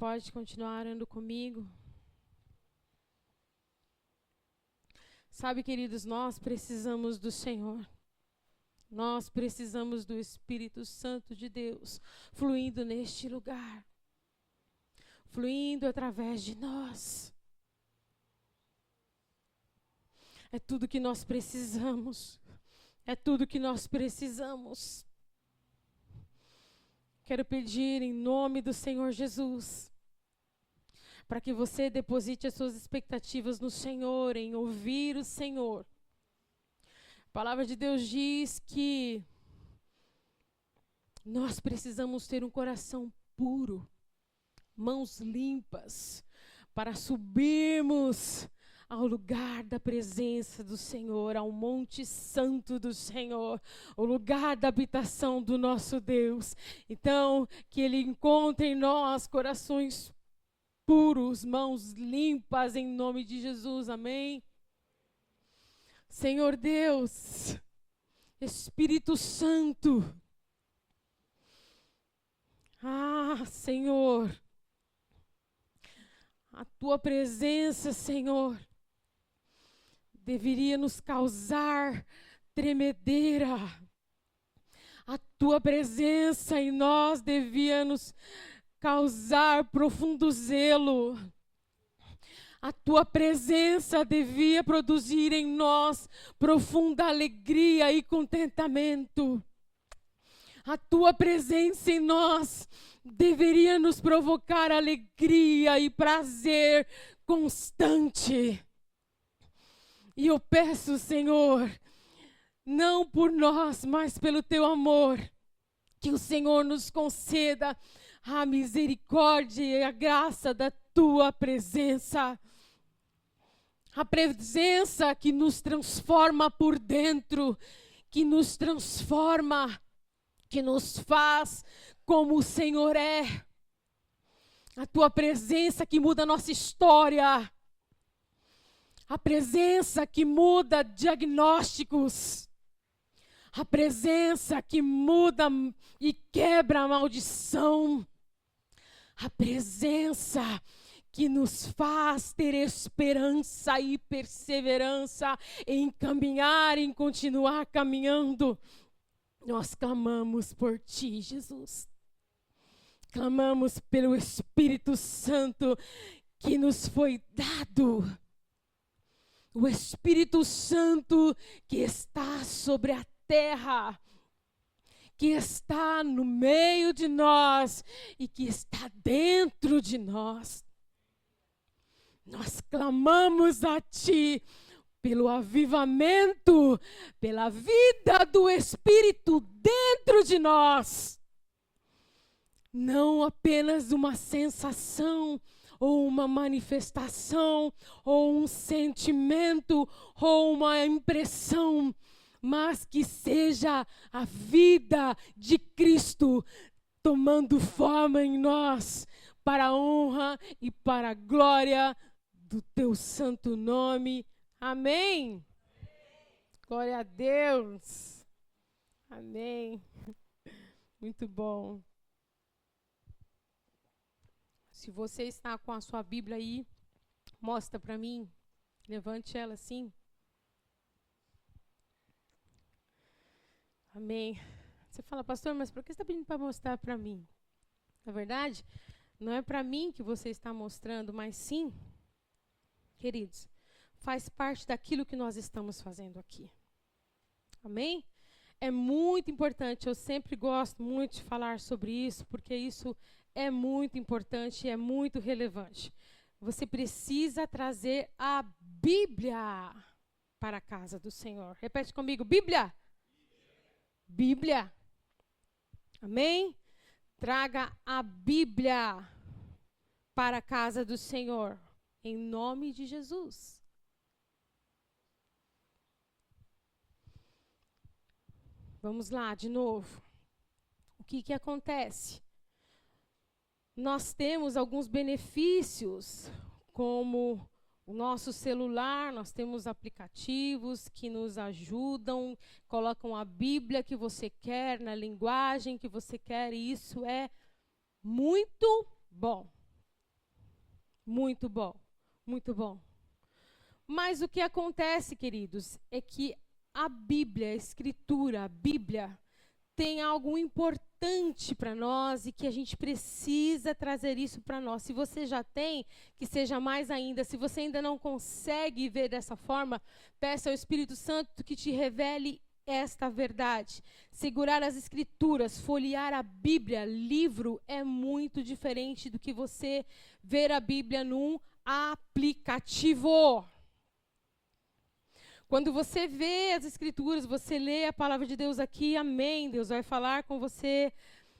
pode continuar orando comigo. Sabe, queridos, nós precisamos do Senhor. Nós precisamos do Espírito Santo de Deus fluindo neste lugar. Fluindo através de nós. É tudo que nós precisamos. É tudo que nós precisamos. Quero pedir em nome do Senhor Jesus, para que você deposite as suas expectativas no Senhor, em ouvir o Senhor. A palavra de Deus diz que nós precisamos ter um coração puro, mãos limpas, para subirmos ao lugar da presença do Senhor, ao Monte Santo do Senhor, o lugar da habitação do nosso Deus. Então, que Ele encontre em nós corações puros, mãos limpas, em nome de Jesus, amém? Senhor Deus, Espírito Santo, Senhor, a Tua presença, Senhor, deveria nos causar tremedeira. A Tua presença em nós devia nos causar profundo zelo. A Tua presença devia produzir em nós profunda alegria e contentamento. A Tua presença em nós deveria nos provocar alegria e prazer constante. E eu peço, Senhor, não por nós, mas pelo Teu amor, que o Senhor nos conceda a misericórdia e a graça da Tua presença. A presença que nos transforma por dentro, que nos transforma, que nos faz como o Senhor é. A Tua presença que muda a nossa história. A presença que muda diagnósticos. A presença que muda e quebra a maldição. A presença que nos faz ter esperança e perseverança em caminhar, em continuar caminhando. Nós clamamos por Ti, Jesus. Clamamos pelo Espírito Santo que nos foi dado. O Espírito Santo que está sobre a terra, que está no meio de nós e que está dentro de nós. Nós clamamos a Ti pelo avivamento, pela vida do Espírito dentro de nós. Não apenas uma sensação, ou uma manifestação, ou um sentimento, ou uma impressão, mas que seja a vida de Cristo tomando forma em nós, para a honra e para a glória do Teu santo nome. Amém? Glória a Deus. Amém. Muito bom. Se você está com a sua Bíblia aí, mostra para mim. Levante ela assim. Amém. Você fala, pastor, mas por que você está pedindo para mostrar para mim? Na verdade, não é para mim que você está mostrando, mas sim, queridos, faz parte daquilo que nós estamos fazendo aqui. Amém? É muito importante, eu sempre gosto muito de falar sobre isso, porque isso é muito importante e é muito relevante. Você precisa trazer a Bíblia para a casa do Senhor. Repete comigo, Bíblia. Bíblia. Amém? Traga a Bíblia para a casa do Senhor, em nome de Jesus. Vamos lá, de novo. O que acontece? Nós temos alguns benefícios, como o nosso celular, nós temos aplicativos que nos ajudam, colocam a Bíblia que você quer, na linguagem que você quer, e isso é muito bom. Muito bom, muito bom. Mas o que acontece, queridos, é que a Bíblia, a Escritura, a Bíblia, tem algo importante para nós e que a gente precisa trazer isso para nós. Se você já tem, que seja mais ainda. Se você ainda não consegue ver dessa forma, peça ao Espírito Santo que te revele esta verdade. Segurar as Escrituras, folhear a Bíblia, livro, é muito diferente do que você ver a Bíblia num aplicativo. Quando você vê as Escrituras, você lê a palavra de Deus aqui, amém, Deus vai falar com você.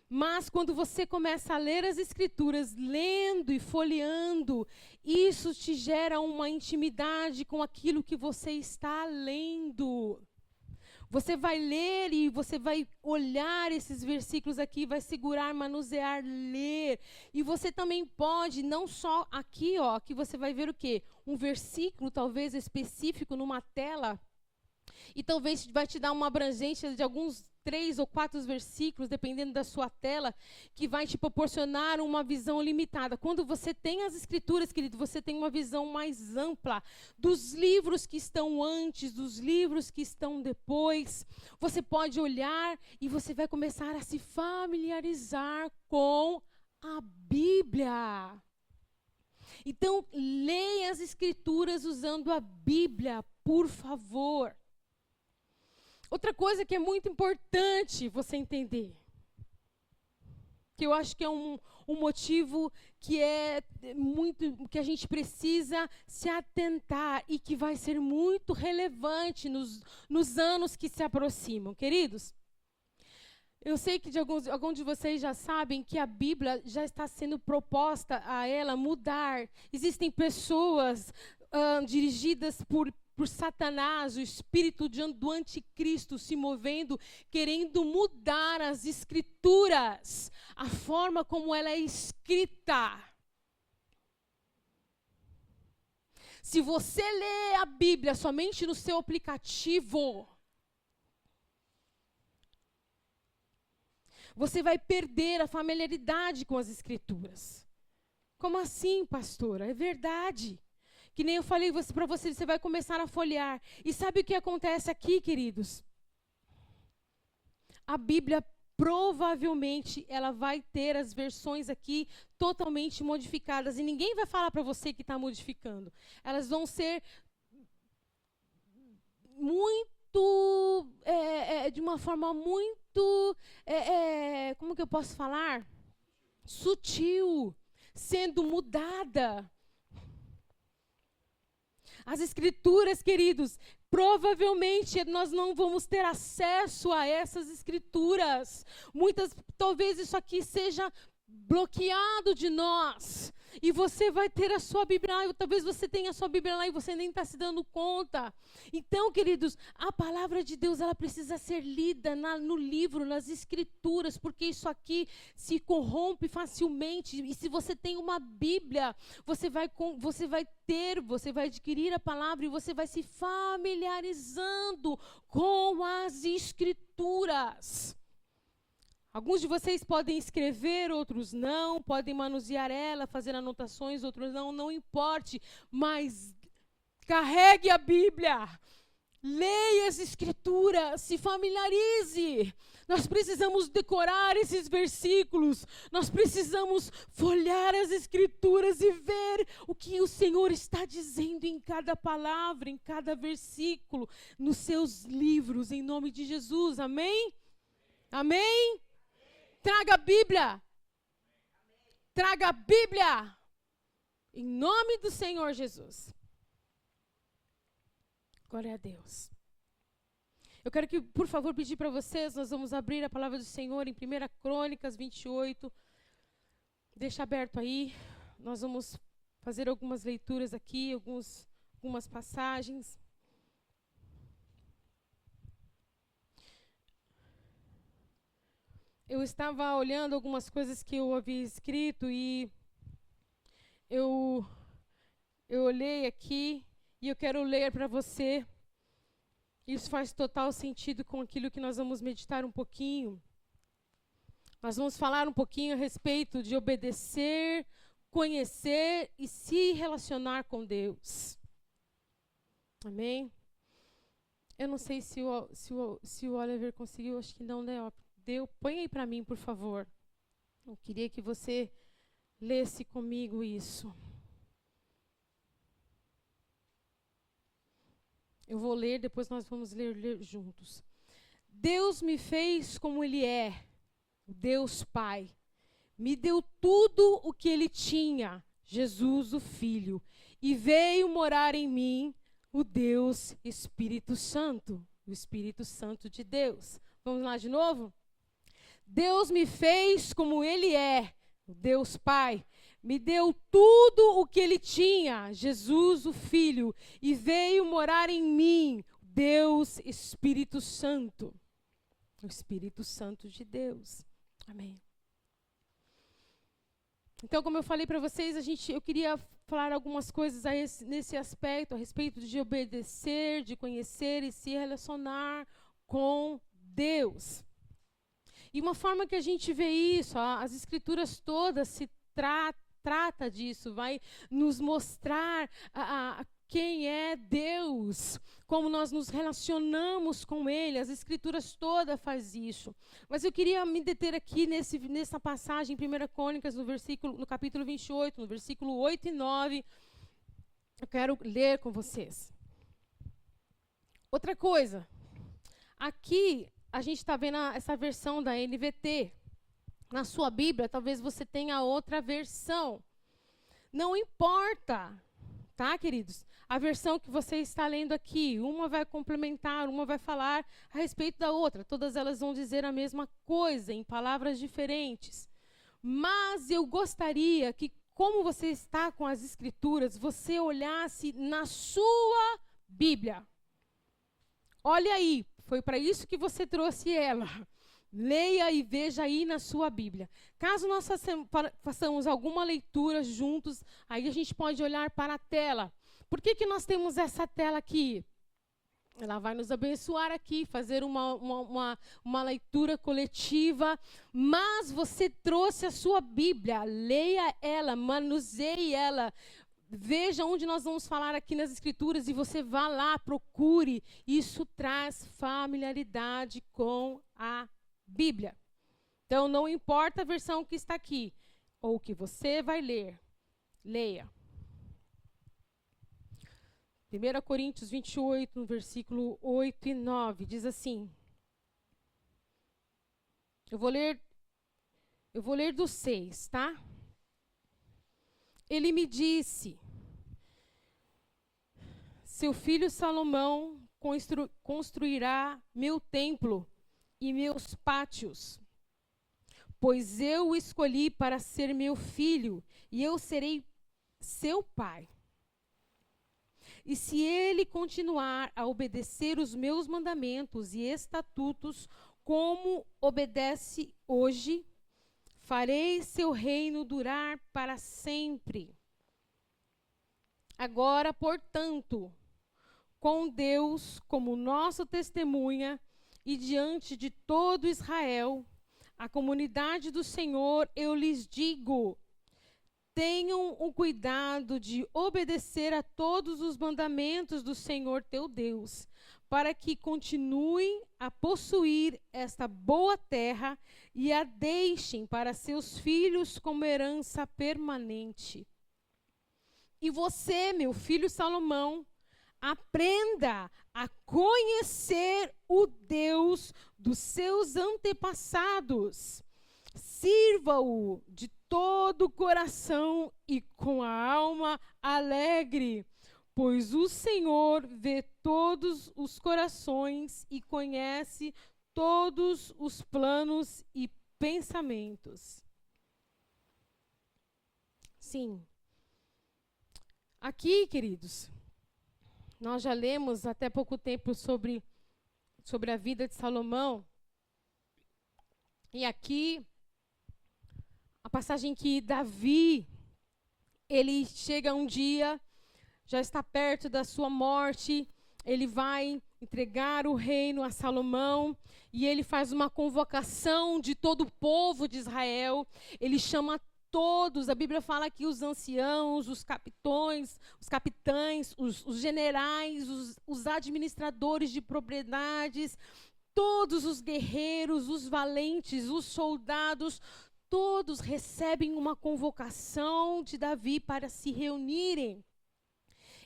Mas quando você começa a ler as Escrituras, lendo e folheando, isso te gera uma intimidade com aquilo que você está lendo. Você vai ler e você vai olhar esses versículos aqui, vai segurar, manusear, ler. E você também pode, não só aqui, ó, aqui você vai ver o quê? Um versículo, talvez, específico numa tela. E talvez vai te dar uma abrangência de alguns 3 ou 4 versículos, dependendo da sua tela, que vai te proporcionar uma visão limitada. Quando você tem as Escrituras, querido, você tem uma visão mais ampla dos livros que estão antes, dos livros que estão depois. Você pode olhar e você vai começar a se familiarizar com a Bíblia. Então, leia as Escrituras usando a Bíblia, por favor. Outra coisa que é muito importante você entender, que eu acho que é um motivo que é muito, que a gente precisa se atentar e que vai ser muito relevante nos anos que se aproximam, queridos. Eu sei que alguns de vocês já sabem que a Bíblia já está sendo proposta a ela mudar. Existem pessoas dirigidas por Satanás, o espírito do anticristo se movendo, querendo mudar as Escrituras, a forma como ela é escrita. Se você lê a Bíblia somente no seu aplicativo, você vai perder a familiaridade com as Escrituras. Como assim, pastora? É verdade. Que nem eu falei para você, você vai começar a folhear. E sabe o que acontece aqui, queridos? A Bíblia, provavelmente, ela vai ter as versões aqui totalmente modificadas. E ninguém vai falar para você que está modificando. Elas vão ser muito, de uma forma muito, como que eu posso falar? Sutil, sendo mudada. As Escrituras, queridos, provavelmente nós não vamos ter acesso a essas Escrituras. Talvez isso aqui seja bloqueado de nós. E você vai ter a sua Bíblia lá, talvez você tenha a sua Bíblia lá e você nem está se dando conta. Então, queridos, a palavra de Deus, ela precisa ser lida no livro, nas Escrituras, porque isso aqui se corrompe facilmente. E se você tem uma Bíblia, você vai adquirir a palavra e você vai se familiarizando com as Escrituras. Alguns de vocês podem escrever, outros não, podem manusear ela, fazer anotações, outros não importe, mas carregue a Bíblia, leia as Escrituras, se familiarize. Nós precisamos decorar esses versículos, nós precisamos folhear as Escrituras e ver o que o Senhor está dizendo em cada palavra, em cada versículo, nos seus livros, em nome de Jesus, amém? Amém? Traga a Bíblia. Traga a Bíblia. Em nome do Senhor Jesus. Glória a Deus. Eu quero que, por favor, pedir para vocês, nós vamos abrir a palavra do Senhor em 1 Crônicas 28. Deixa aberto aí. Nós vamos fazer algumas leituras aqui, algumas passagens. Eu estava olhando algumas coisas que eu havia escrito e eu olhei aqui e eu quero ler para você. Isso faz total sentido com aquilo que nós vamos meditar um pouquinho. Nós vamos falar um pouquinho a respeito de obedecer conhecer e se relacionar com Deus. Amém? Eu não sei se o Oliver conseguiu, acho que não, né? Põe aí para mim, por favor. Eu queria que você lesse comigo isso. Eu vou ler, depois nós vamos ler juntos. Deus me fez como Ele é, Deus Pai. Me deu tudo o que Ele tinha, Jesus o Filho, e veio morar em mim o Deus Espírito Santo, o Espírito Santo de Deus. Vamos lá de novo? Deus me fez como Ele é, o Deus Pai. Me deu tudo o que Ele tinha, Jesus o Filho, e veio morar em mim, Deus Espírito Santo, o Espírito Santo de Deus. Amém. Então, como eu falei para vocês, eu queria falar algumas coisas nesse aspecto, a respeito de obedecer, de conhecer e se relacionar com Deus. E uma forma que a gente vê isso, as Escrituras todas se trata disso, vai nos mostrar quem é Deus, como nós nos relacionamos com Ele. As Escrituras todas fazem isso. Mas eu queria me deter aqui nessa passagem, em 1 Crônicas, no capítulo 28, no versículo 8 e 9. Eu quero ler com vocês. Outra coisa, aqui a gente está vendo essa versão da NVT. Na sua Bíblia, talvez você tenha outra versão. Não importa, tá, queridos? A versão que você está lendo aqui, uma vai complementar, uma vai falar a respeito da outra. Todas elas vão dizer a mesma coisa, em palavras diferentes. Mas eu gostaria que, como você está com as Escrituras, você olhasse na sua Bíblia. Olha aí, foi para isso que você trouxe ela. Leia e veja aí na sua Bíblia. Caso nós façamos alguma leitura juntos, aí a gente pode olhar para a tela. Por que nós temos essa tela aqui? Ela vai nos abençoar aqui, fazer uma leitura coletiva, mas você trouxe a sua Bíblia, leia ela, manuseie ela, veja onde nós vamos falar aqui nas Escrituras e você vá lá, procure. Isso traz familiaridade com a Bíblia. Então, não importa a versão que está aqui, ou que você vai ler, leia. 1 Coríntios 28, no versículo 8 e 9, diz assim. Eu vou ler do 6, tá? Ele me disse, seu filho Salomão construirá meu templo e meus pátios, pois eu o escolhi para ser meu filho, e eu serei seu pai. E se ele continuar a obedecer os meus mandamentos e estatutos, como obedece hoje, farei seu reino durar para sempre. Agora, portanto, com Deus como nosso testemunha, e diante de todo Israel, a comunidade do Senhor, eu lhes digo, tenham o cuidado de obedecer a todos os mandamentos do Senhor teu Deus, para que continuem a possuir esta boa terra e a deixem para seus filhos como herança permanente. E você, meu filho Salomão, aprenda a conhecer o Deus dos seus antepassados. Sirva-o de todo o coração e com a alma alegre, pois o Senhor vê todos os corações e conhece todos os planos e pensamentos. Sim. Aqui, queridos, nós já lemos até pouco tempo sobre a vida de Salomão. E aqui, a passagem que Davi, ele chega um dia, já está perto da sua morte, ele vai entregar o reino a Salomão, e ele faz uma convocação de todo o povo de Israel, ele chama todos, a Bíblia fala que os anciãos, os capitães, os generais, os administradores de propriedades, todos os guerreiros, os valentes, os soldados, todos recebem uma convocação de Davi para se reunirem.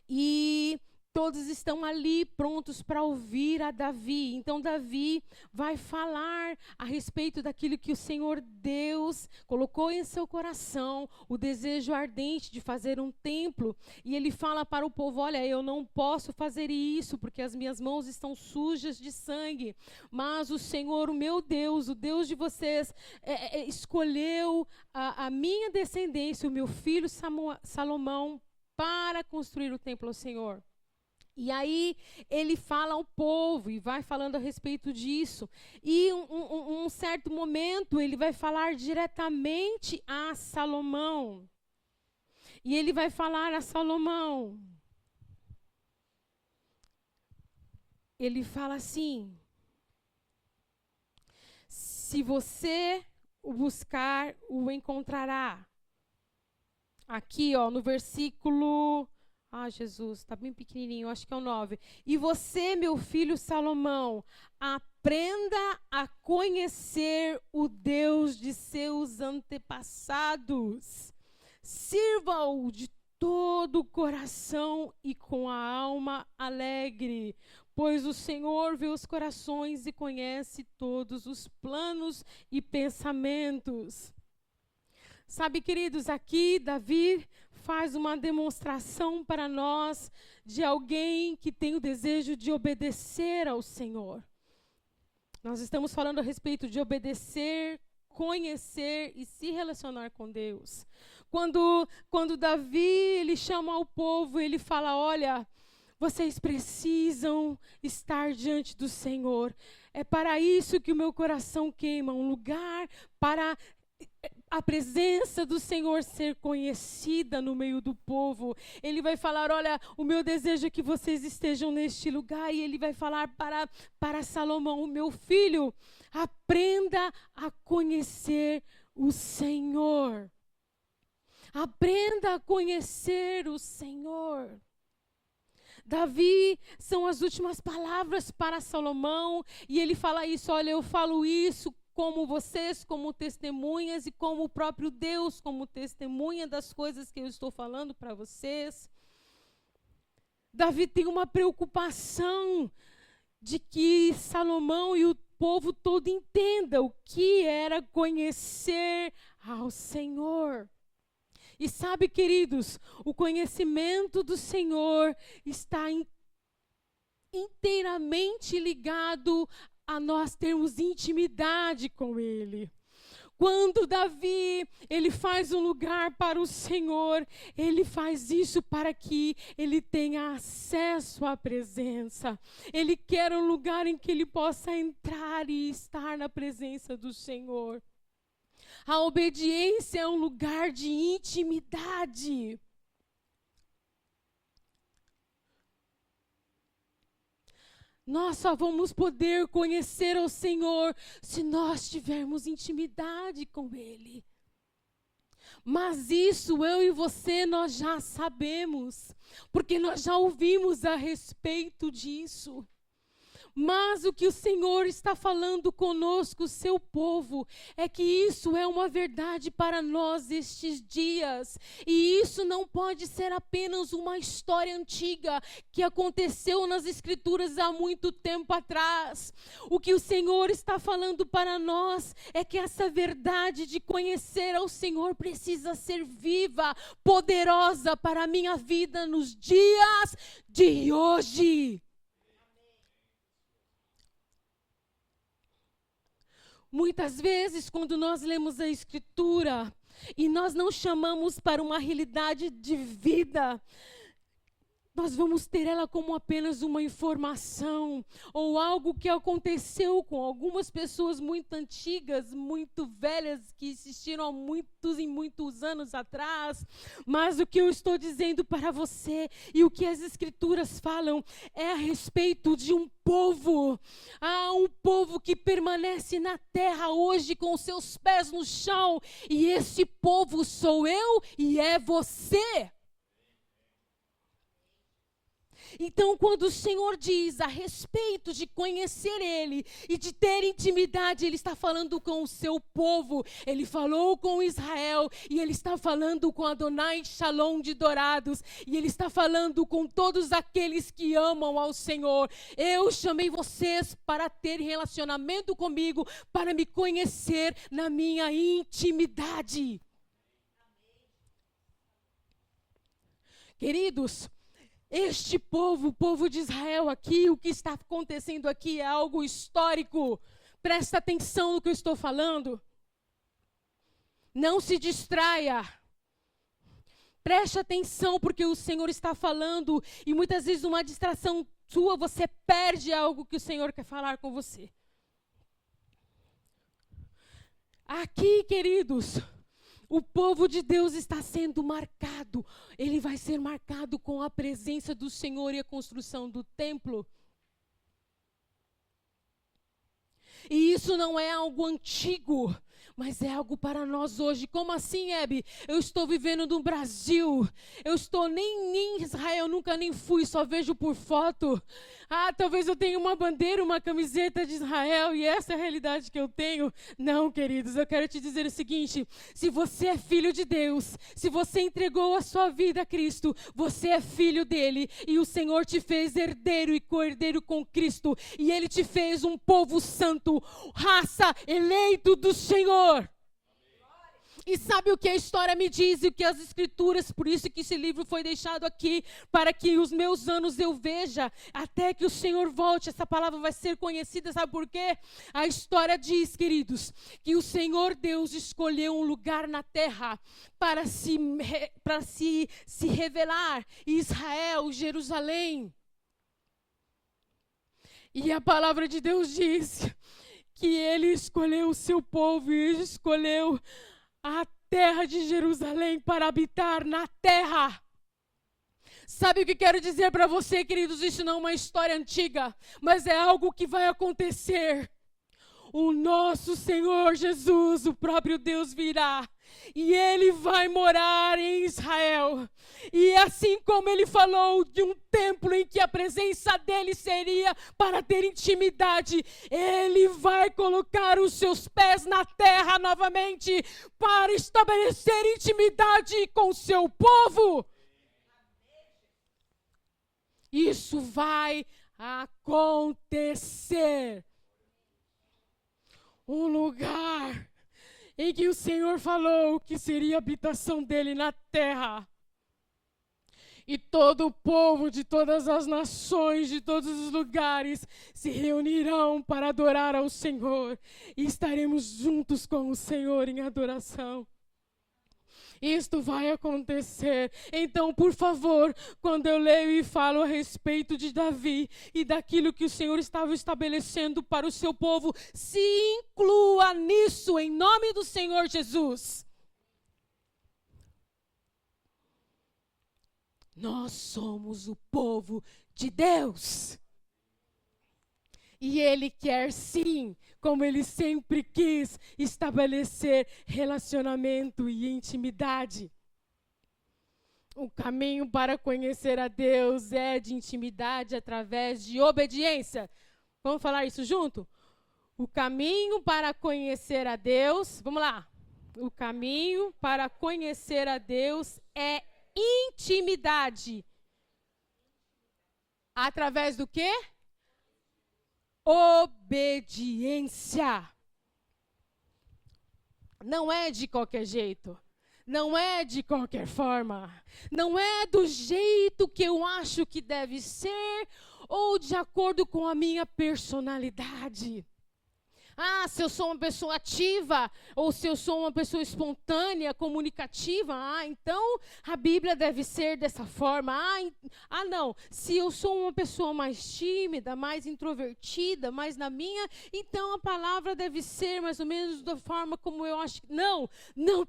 E todos estão ali prontos para ouvir a Davi. Então, Davi vai falar a respeito daquilo que o Senhor Deus colocou em seu coração, o desejo ardente de fazer um templo. E ele fala para o povo, olha, eu não posso fazer isso, porque as minhas mãos estão sujas de sangue. Mas o Senhor, o meu Deus, o Deus de vocês, escolheu a minha descendência, o meu filho Salomão, para construir o templo ao Senhor. E aí ele fala ao povo e vai falando a respeito disso. E um certo momento ele vai falar diretamente a Salomão. E ele vai falar a Salomão. Ele fala assim: se você o buscar, o encontrará. Aqui, ó, no versículo... Jesus, está bem pequenininho, acho que é o 9. E você, meu filho Salomão, aprenda a conhecer o Deus de seus antepassados. Sirva-o de todo o coração e com a alma alegre, pois o Senhor vê os corações e conhece todos os planos e pensamentos. Sabe, queridos, aqui Davi faz uma demonstração para nós de alguém que tem o desejo de obedecer ao Senhor. Nós estamos falando a respeito de obedecer, conhecer e se relacionar com Deus. Quando Davi ele chama o povo, ele fala, olha, vocês precisam estar diante do Senhor. É para isso que o meu coração queima, um lugar para a presença do Senhor ser conhecida no meio do povo. Ele vai falar, olha, o meu desejo é que vocês estejam neste lugar. E ele vai falar para Salomão, o meu filho, aprenda a conhecer o Senhor. Aprenda a conhecer o Senhor. Davi são as últimas palavras para Salomão. E ele fala isso, olha, eu falo isso como vocês, como testemunhas, e como o próprio Deus, como testemunha das coisas que eu estou falando para vocês. Davi tem uma preocupação de que Salomão e o povo todo entendam o que era conhecer ao Senhor. E sabe, queridos, o conhecimento do Senhor está inteiramente ligado a nós termos intimidade com Ele. Quando Davi, ele faz um lugar para o Senhor, ele faz isso para que ele tenha acesso à presença. Ele quer um lugar em que ele possa entrar e estar na presença do Senhor. A obediência é um lugar de intimidade. Nós só vamos poder conhecer o Senhor se nós tivermos intimidade com Ele. Mas isso eu e você nós já sabemos, porque nós já ouvimos a respeito disso. Mas o que o Senhor está falando conosco, seu povo, é que isso é uma verdade para nós estes dias. E isso não pode ser apenas uma história antiga que aconteceu nas Escrituras há muito tempo atrás. O que o Senhor está falando para nós é que essa verdade de conhecer ao Senhor precisa ser viva, poderosa para a minha vida nos dias de hoje. Muitas vezes, quando nós lemos a Escritura e nós não chamamos para uma realidade de vida, nós vamos ter ela como apenas uma informação ou algo que aconteceu com algumas pessoas muito antigas, muito velhas, que existiram há muitos e muitos anos atrás. Mas o que eu estou dizendo para você e o que as Escrituras falam é a respeito de um povo. Um povo que permanece na terra hoje com os seus pés no chão. E esse povo sou eu e é você. Então, quando o Senhor diz a respeito de conhecer Ele e de ter intimidade, Ele está falando com o seu povo. Ele falou com Israel e Ele está falando com Adonai Shalom de Dourados. E Ele está falando com todos aqueles que amam ao Senhor. Eu chamei vocês para ter relacionamento comigo, para me conhecer na minha intimidade. Queridos, este povo, o povo de Israel aqui, o que está acontecendo aqui é algo histórico. Presta atenção no que eu estou falando. Não se distraia. Preste atenção porque o Senhor está falando e muitas vezes uma distração sua, você perde algo que o Senhor quer falar com você. Aqui, queridos, o povo de Deus está sendo marcado. Ele vai ser marcado com a presença do Senhor e a construção do templo. E isso não é algo antigo, mas é algo para nós hoje. Como assim, Hebe? Eu estou vivendo no Brasil. Eu estou nem em Israel, nunca nem fui, só vejo por foto. Talvez eu tenha uma bandeira, uma camiseta de Israel e essa é a realidade que eu tenho. Não, queridos, eu quero te dizer o seguinte: se você é filho de Deus, se você entregou a sua vida a Cristo, você é filho dele e o Senhor te fez herdeiro e co-herdeiro com Cristo e ele te fez um povo santo, raça eleito do Senhor. E sabe o que a história me diz e o que as Escrituras, por isso que esse livro foi deixado aqui, para que os meus anos eu veja, até que o Senhor volte, essa palavra vai ser conhecida, sabe por quê? A história diz, queridos, que o Senhor Deus escolheu um lugar na terra para se revelar, Israel, Jerusalém. E a palavra de Deus diz que ele escolheu o seu povo e escolheu a terra de Jerusalém para habitar na terra. Sabe o que quero dizer para você, queridos? Isso não é uma história antiga, mas é algo que vai acontecer. O nosso Senhor Jesus, o próprio Deus, virá e ele vai morar em Israel. E assim como ele falou de um templo em que a presença dele seria para ter intimidade, ele vai colocar os seus pés na terra novamente para estabelecer intimidade com o seu povo. Isso vai acontecer. Um lugar em que o Senhor falou que seria a habitação dele na terra. E todo o povo de todas as nações, de todos os lugares, se reunirão para adorar ao Senhor. E estaremos juntos com o Senhor em adoração. Isto vai acontecer. Então, por favor, quando eu leio e falo a respeito de Davi e daquilo que o Senhor estava estabelecendo para o seu povo, se inclua nisso em nome do Senhor Jesus. Nós somos o povo de Deus. E Ele quer sim, como Ele sempre quis, estabelecer relacionamento e intimidade. O caminho para conhecer a Deus é de intimidade através de obediência. Vamos falar isso junto? O caminho para conhecer a Deus, vamos lá. O caminho para conhecer a Deus é intimidade. Através do quê? Obediência. Não é de qualquer jeito. Não é de qualquer forma. Não é do jeito que eu acho que deve ser ou de acordo com a minha personalidade. Ah, se eu sou uma pessoa ativa, ou se eu sou uma pessoa espontânea, comunicativa, então a Bíblia deve ser dessa forma. Não, se eu sou uma pessoa mais tímida, mais introvertida, mais na minha, então a palavra deve ser mais ou menos da forma como eu acho. Não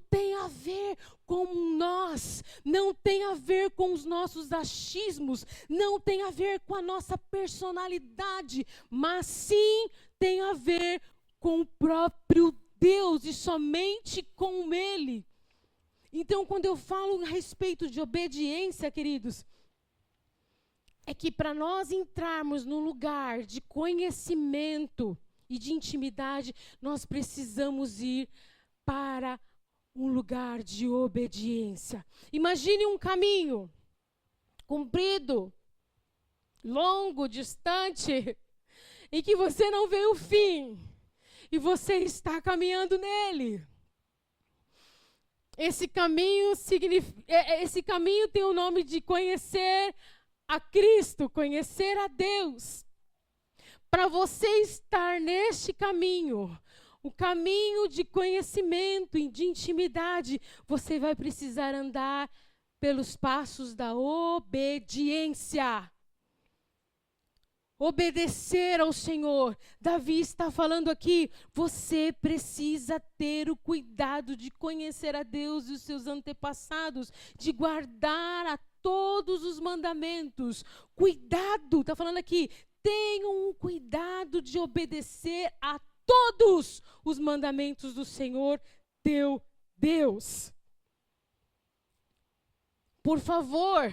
tem a ver com nós, não tem a ver com os nossos achismos, não tem a ver com a nossa personalidade, mas sim tem a ver com o próprio Deus e somente com Ele. Então, quando eu falo a respeito de obediência, queridos, é que para nós entrarmos num lugar de conhecimento e de intimidade, nós precisamos ir para um lugar de obediência. Imagine um caminho comprido, longo, distante, em que você não vê o fim e você está caminhando nele. Esse caminho tem o nome de conhecer a Cristo, conhecer a Deus. Para você estar neste caminho, o caminho de conhecimento e de intimidade, você vai precisar andar pelos passos da obediência. Obedecer ao Senhor. Davi está falando aqui, você precisa ter o cuidado de conhecer a Deus e os seus antepassados, de guardar a todos os mandamentos. Cuidado, está falando aqui, tenham um cuidado de obedecer a todos os mandamentos do Senhor, teu Deus. Por favor,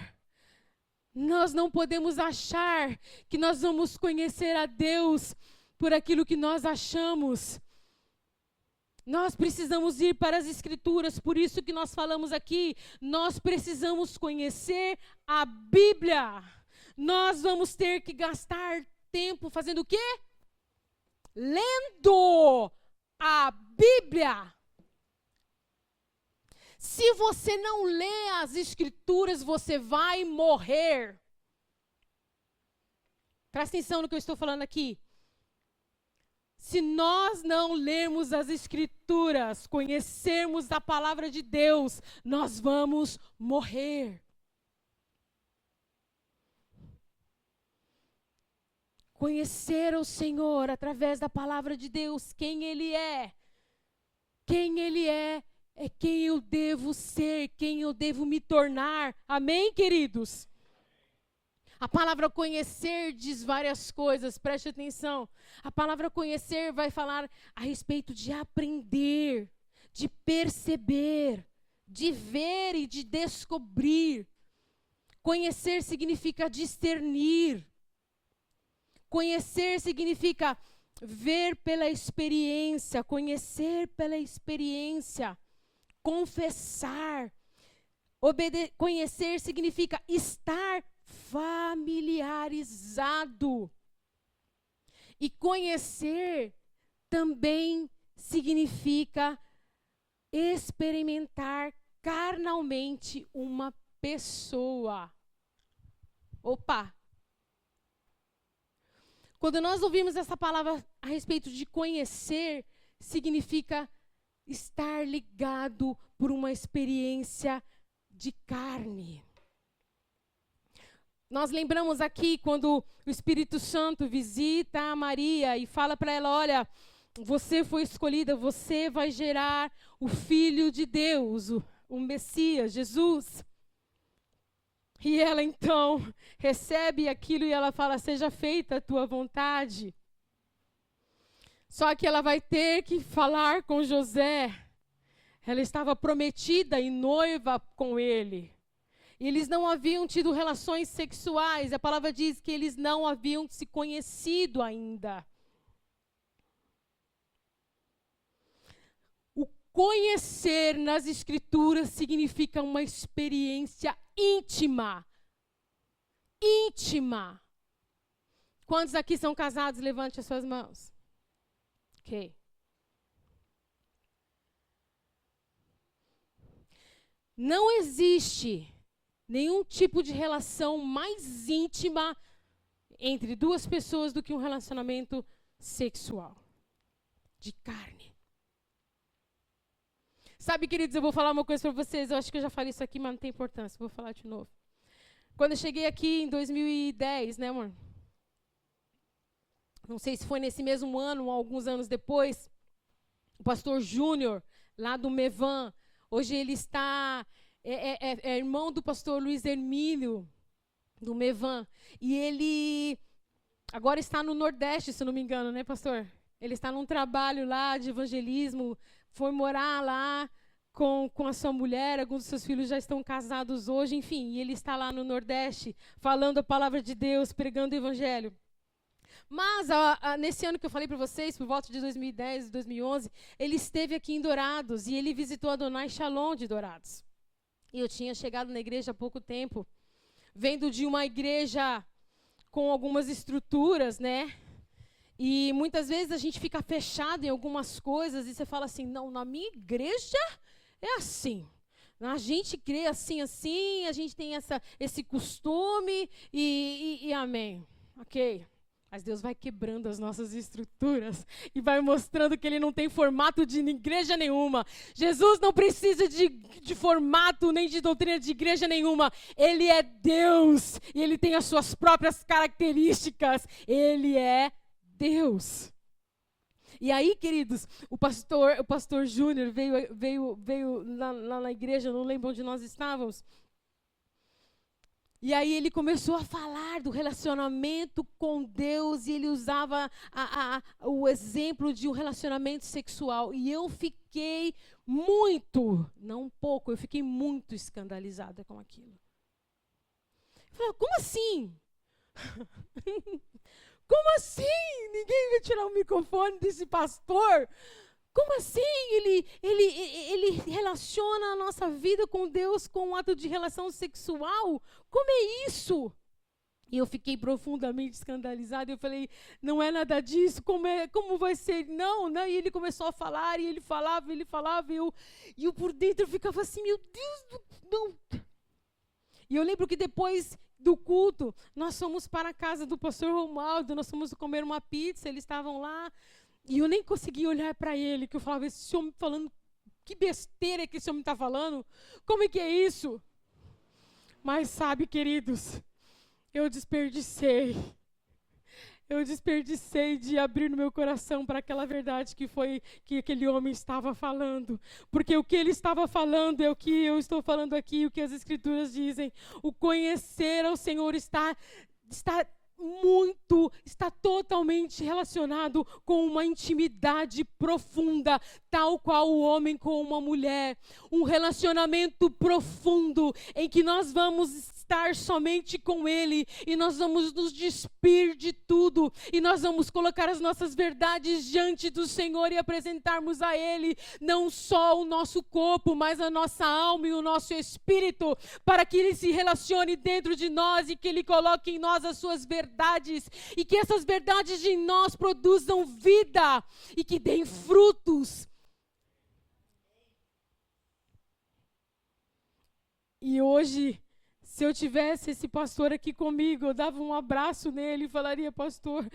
nós não podemos achar que nós vamos conhecer a Deus por aquilo que nós achamos. Nós precisamos ir para as Escrituras, por isso que nós falamos aqui, nós precisamos conhecer a Bíblia. Nós vamos ter que gastar tempo fazendo o quê? Lendo a Bíblia. Se você não lê as Escrituras, você vai morrer. Presta atenção no que eu estou falando aqui. Se nós não lermos as Escrituras, conhecermos a palavra de Deus, nós vamos morrer. Conhecer o Senhor através da palavra de Deus, quem Ele é. Quem Ele é quem eu devo ser, quem eu devo me tornar. Amém, queridos? A palavra conhecer diz várias coisas, preste atenção. A palavra conhecer vai falar a respeito de aprender, de perceber, de ver e de descobrir. Conhecer significa discernir. Conhecer significa ver pela experiência, conhecer pela experiência. Confessar. Conhecer significa estar familiarizado. E conhecer também significa experimentar carnalmente uma pessoa. Opa! Quando nós ouvimos essa palavra a respeito de conhecer, significa estar ligado por uma experiência de carne. Nós lembramos aqui quando o Espírito Santo visita a Maria e fala para ela, olha, você foi escolhida, você vai gerar o Filho de Deus, o Messias, Jesus. E ela então recebe aquilo e ela fala, seja feita a tua vontade. Só que ela vai ter que falar com José. Ela estava prometida e noiva com ele. Eles não haviam tido relações sexuais. A palavra diz que eles não haviam se conhecido ainda. O conhecer nas Escrituras significa uma experiência íntima. Íntima. Quantos aqui são casados? Levante as suas mãos. Ok. Não existe nenhum tipo de relação mais íntima entre duas pessoas do que um relacionamento sexual. de carne. Sabe, queridos, eu vou falar uma coisa para vocês. Eu acho que eu já falei isso aqui, mas não tem importância. Vou falar de novo. Quando eu cheguei aqui em 2010, né, amor? Não sei se foi nesse mesmo ano ou alguns anos depois, o pastor Júnior, lá do Mevan, hoje ele está, é irmão do pastor Luiz Hermínio, do Mevan, e ele agora está no Nordeste, se não me engano, né, pastor? Ele está num trabalho lá de evangelismo, foi morar lá com a sua mulher, alguns dos seus filhos já estão casados hoje, enfim, e ele está lá no Nordeste, falando a palavra de Deus, pregando o evangelho. Mas, nesse ano que eu falei para vocês, por volta de 2010, 2011, ele esteve aqui em Dourados e ele visitou a Donai Shalom de Dourados. E eu tinha chegado na igreja há pouco tempo, vendo de uma igreja com algumas estruturas, né? E muitas vezes a gente fica fechado em algumas coisas e você fala assim, não, na minha igreja é assim. A gente crê assim, assim, a gente tem esse costume e amém. Ok. Mas Deus vai quebrando as nossas estruturas e vai mostrando que Ele não tem formato de igreja nenhuma. Jesus não precisa de formato nem de doutrina de igreja nenhuma. Ele é Deus e Ele tem as suas próprias características. Ele é Deus. E aí, queridos, o pastor Júnior veio lá na igreja, não lembro onde nós estávamos. E aí ele começou a falar do relacionamento com Deus e ele usava o exemplo de um relacionamento sexual. E eu fiquei muito, não um pouco, eu fiquei muito escandalizada com aquilo. Eu falei, como assim? Como assim? Ninguém vai tirar o microfone desse pastor? Como assim? Ele relaciona a nossa vida com Deus com um ato de relação sexual? Como é isso? E eu fiquei profundamente escandalizada. Eu falei, não é nada disso. Como vai ser? Não, né? E ele começou a falar, e ele falava. E eu por dentro ficava assim, meu Deus, não. E eu lembro que depois do culto, nós fomos para a casa do pastor Romualdo, nós fomos comer uma pizza, eles estavam lá. E eu nem conseguia olhar para ele, que eu falava, esse homem falando, que besteira que esse homem está falando? Como é que é isso? Mas sabe, queridos, eu desperdicei de abrir no meu coração para aquela verdade que aquele homem estava falando. Porque o que ele estava falando é o que eu estou falando aqui, o que as Escrituras dizem. O conhecer ao Senhor está totalmente relacionado com uma intimidade profunda, tal qual o homem com uma mulher. Um relacionamento profundo em que nós vamos estar somente com Ele e nós vamos nos despir de tudo e nós vamos colocar as nossas verdades diante do Senhor e apresentarmos a Ele não só o nosso corpo, mas a nossa alma e o nosso espírito, para que Ele se relacione dentro de nós e que Ele coloque em nós as suas verdades e que essas verdades de nós produzam vida e que deem frutos. E hoje, se eu tivesse esse pastor aqui comigo, eu dava um abraço nele e falaria, pastor,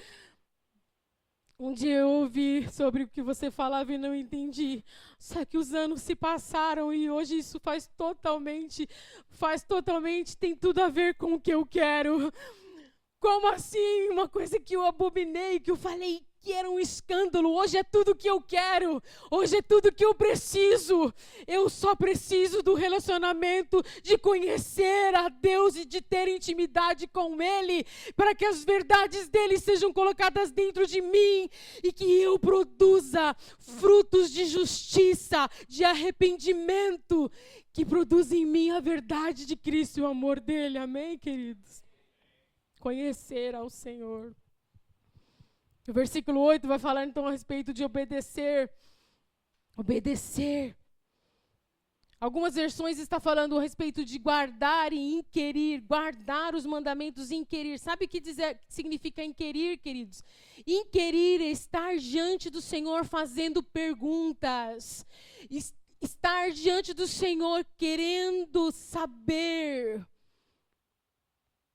um dia eu ouvi sobre o que você falava e não entendi. Só que os anos se passaram e hoje isso faz totalmente, tem tudo a ver com o que eu quero. Como assim? Uma coisa que eu abominei, que eu falei que era um escândalo, hoje é tudo que eu quero, hoje é tudo que eu preciso. Eu só preciso do relacionamento, de conhecer a Deus e de ter intimidade com Ele, para que as verdades dEle sejam colocadas dentro de mim e que eu produza frutos de justiça, de arrependimento, que produzem em mim a verdade de Cristo e o amor dEle. Amém, queridos? Conhecer ao Senhor. O versículo 8 vai falar então a respeito de obedecer. Obedecer. Algumas versões estão falando a respeito de guardar e inquirir. Guardar os mandamentos e inquirir. Sabe o que significa inquirir, queridos? Inquirir é estar diante do Senhor fazendo perguntas. Estar diante do Senhor querendo saber.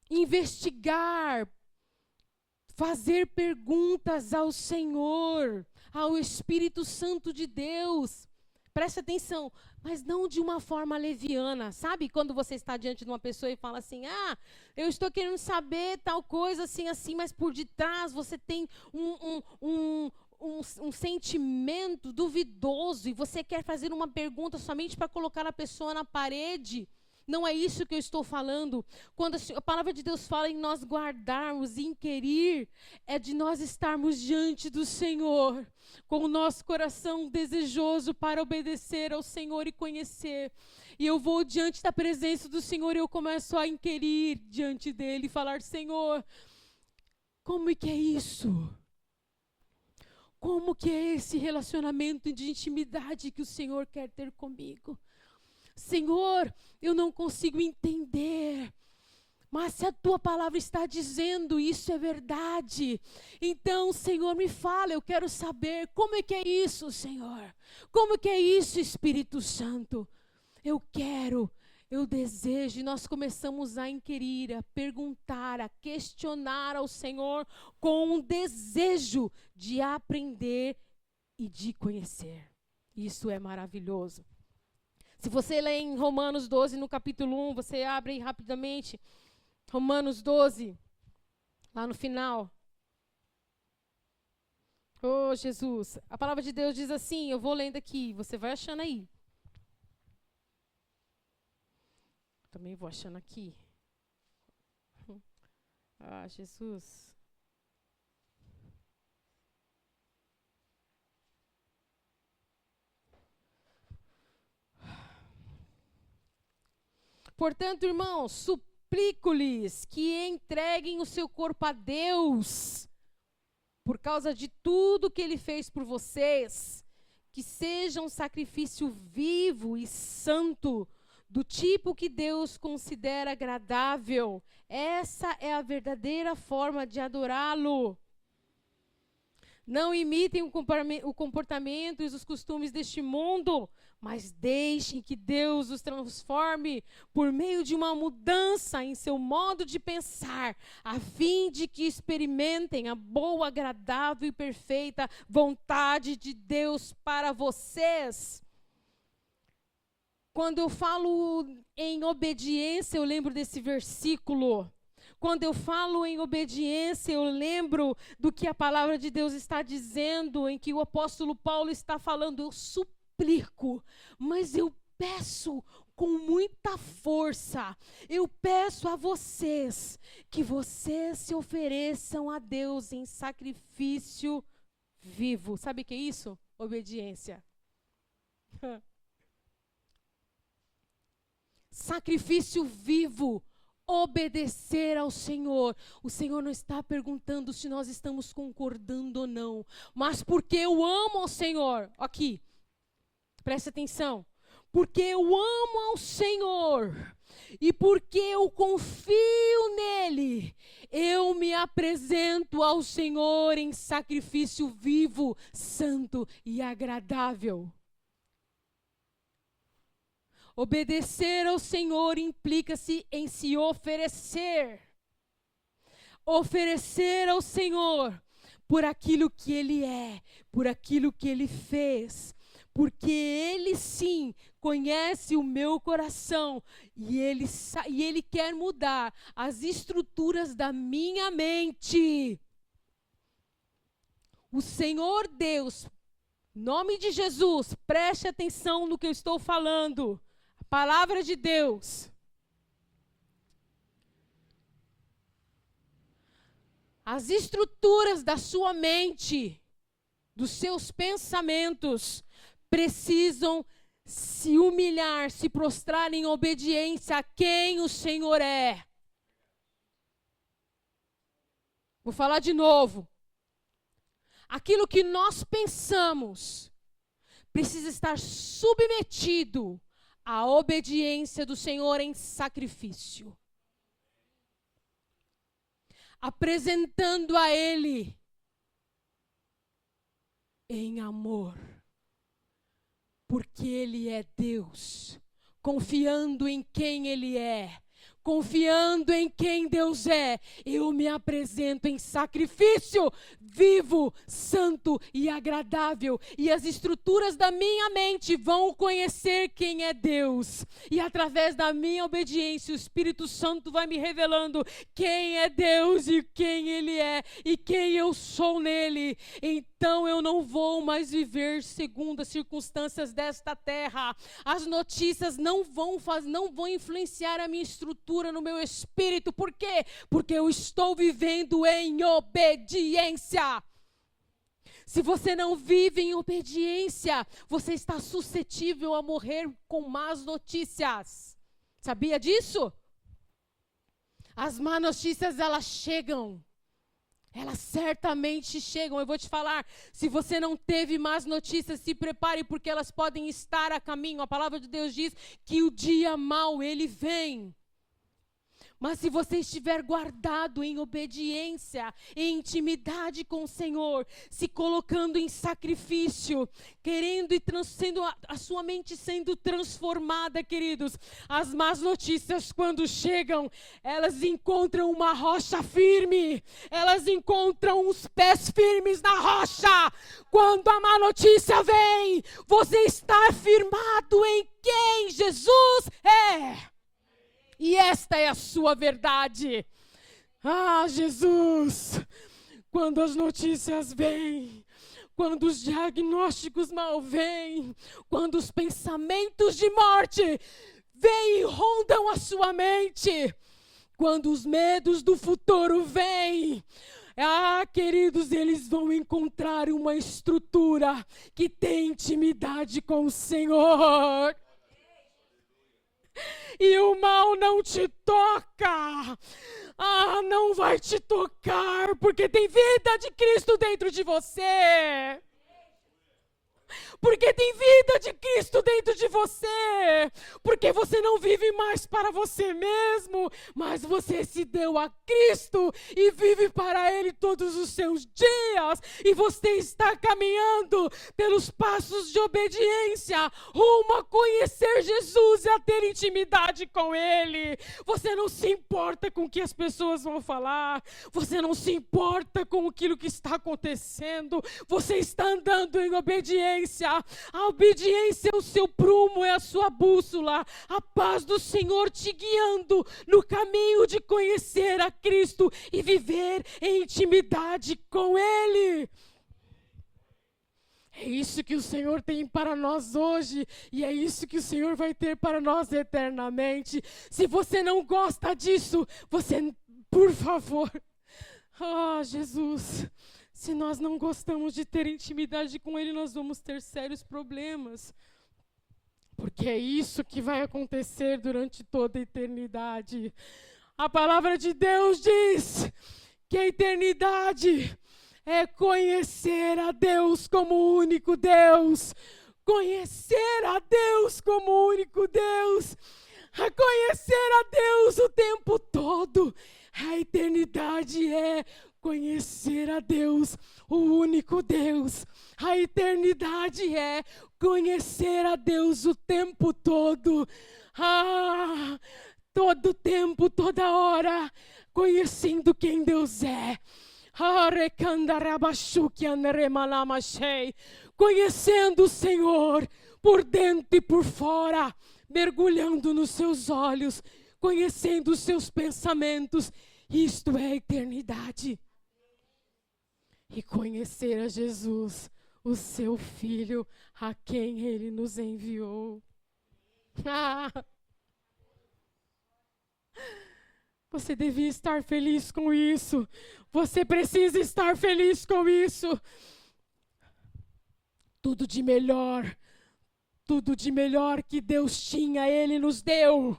Investigar. Fazer perguntas ao Senhor. ao Espírito Santo de Deus. Preste atenção, mas não de uma forma leviana. Sabe quando você está diante de uma pessoa e fala assim, eu estou querendo saber tal coisa, assim, assim, mas por detrás você tem um sentimento duvidoso e você quer fazer uma pergunta somente para colocar a pessoa na parede. Não é isso que eu estou falando. Quando a palavra de Deus fala em nós guardarmos, inquirir, é de nós estarmos diante do Senhor, com o nosso coração desejoso para obedecer ao Senhor e conhecer. E eu vou diante da presença do Senhor e eu começo a inquirir diante dele e falar, Senhor, como é que é isso? Como que é esse relacionamento de intimidade que o Senhor quer ter comigo? Senhor, eu não consigo entender, mas se a tua palavra está dizendo isso é verdade, então, Senhor, me fala, eu quero saber como é que é isso, Senhor, como que é isso, Espírito Santo, eu desejo, e nós começamos a inquirir, a perguntar, a questionar ao Senhor com um desejo de aprender e de conhecer. Isso é maravilhoso. Se você lê em Romanos 12, no capítulo 1, você abre aí rapidamente, Romanos 12, lá no final. Oh, Jesus, a palavra de Deus diz assim, eu vou lendo aqui, você vai achando aí. Também vou achando aqui. Ah, Jesus. Portanto, irmãos, suplico-lhes que entreguem o seu corpo a Deus, por causa de tudo que Ele fez por vocês, que seja um sacrifício vivo e santo, do tipo que Deus considera agradável. Essa é a verdadeira forma de adorá-lo. Não imitem o comportamento e os costumes deste mundo, mas deixem que Deus os transforme por meio de uma mudança em seu modo de pensar, a fim de que experimentem a boa, agradável e perfeita vontade de Deus para vocês. Quando eu falo em obediência, eu lembro desse versículo. Quando eu falo em obediência, eu lembro do que a palavra de Deus está dizendo, em que o apóstolo Paulo está falando, eu suplico, mas eu peço com muita força, eu peço a vocês, que vocês se ofereçam a Deus em sacrifício vivo. Sabe o que é isso? Obediência. Sacrifício vivo. Obedecer ao Senhor. O Senhor não está perguntando se nós estamos concordando ou não, mas porque eu amo ao Senhor. Aqui, preste atenção. Porque eu amo ao Senhor e porque eu confio nele, eu me apresento ao Senhor em sacrifício vivo, santo e agradável. Obedecer ao Senhor implica-se em se oferecer. Oferecer ao Senhor por aquilo que Ele é, por aquilo que Ele fez. Porque Ele sim conhece o meu coração e Ele quer mudar as estruturas da minha mente. O Senhor Deus, em nome de Jesus, preste atenção no que eu estou falando. Palavra de Deus. As estruturas da sua mente, dos seus pensamentos, precisam se humilhar, se prostrar em obediência a quem o Senhor é. Vou falar de novo. Aquilo que nós pensamos precisa estar submetido a obediência do Senhor em sacrifício. Apresentando a Ele em amor. Porque Ele é Deus. Confiando em quem Ele é. confiando em quem Deus é, eu me apresento em sacrifício vivo, santo e agradável. E as estruturas da minha mente vão conhecer quem é Deus. E através da minha obediência, o Espírito Santo vai me revelando quem é Deus e quem Ele é e quem eu sou nele. Então eu não vou mais viver segundo as circunstâncias desta terra. As notícias não vão influenciar a minha estrutura no meu espírito. Por quê? Porque eu estou vivendo em obediência. Se você não vive em obediência, você está suscetível a morrer com más notícias. Sabia disso? As más notícias, elas chegam. Elas certamente chegam. Eu vou te falar, se você não teve más notícias, se prepare, porque elas podem estar a caminho. A palavra de Deus diz que o dia mau, ele vem. Mas se você estiver guardado em obediência, em intimidade com o Senhor, se colocando em sacrifício, querendo e sendo a sua mente sendo transformada, queridos, as más notícias quando chegam, elas encontram uma rocha firme, elas encontram os pés firmes na rocha. Quando a má notícia vem, você está firmado em quem Jesus é. E esta é a sua verdade. Ah, Jesus, quando as notícias vêm, quando os diagnósticos mal vêm, quando os pensamentos de morte vêm e rondam a sua mente, quando os medos do futuro vêm, queridos, eles vão encontrar uma estrutura que tem intimidade com o Senhor. E o mal não te toca. Não vai te tocar, porque tem vida de Cristo dentro de você. Porque tem vida de Cristo dentro de você. Porque você não vive mais para você mesmo, mas você se deu a Cristo e vive para Ele todos os seus dias. E você está caminhando pelos passos de obediência rumo a conhecer Jesus e a ter intimidade com Ele. Você não se importa com o que as pessoas vão falar. Você não se importa com aquilo que está acontecendo. Você está andando em obediência. A obediência é o seu prumo, é a sua bússola. A paz do Senhor te guiando no caminho de conhecer a Cristo e viver em intimidade com Ele. É isso que o Senhor tem para nós hoje e é isso que o Senhor vai ter para nós eternamente. Se você não gosta disso, você, por favor, Jesus, se nós não gostamos de ter intimidade com Ele, nós vamos ter sérios problemas. Porque é isso que vai acontecer durante toda a eternidade. A palavra de Deus diz que a eternidade é conhecer a Deus como o único Deus. Conhecer a Deus como o único Deus. A conhecer a Deus o tempo todo. A eternidade é conhecer a Deus, o único Deus. A eternidade é conhecer a Deus o tempo todo. Todo tempo, toda hora, conhecendo quem Deus é. Conhecendo o Senhor por dentro e por fora, mergulhando nos seus olhos, conhecendo os seus pensamentos. Isto é a eternidade. E conhecer a Jesus, o seu Filho, a quem Ele nos enviou. Você devia estar feliz com isso. Você precisa estar feliz com isso. Tudo de melhor que Deus tinha, Ele nos deu.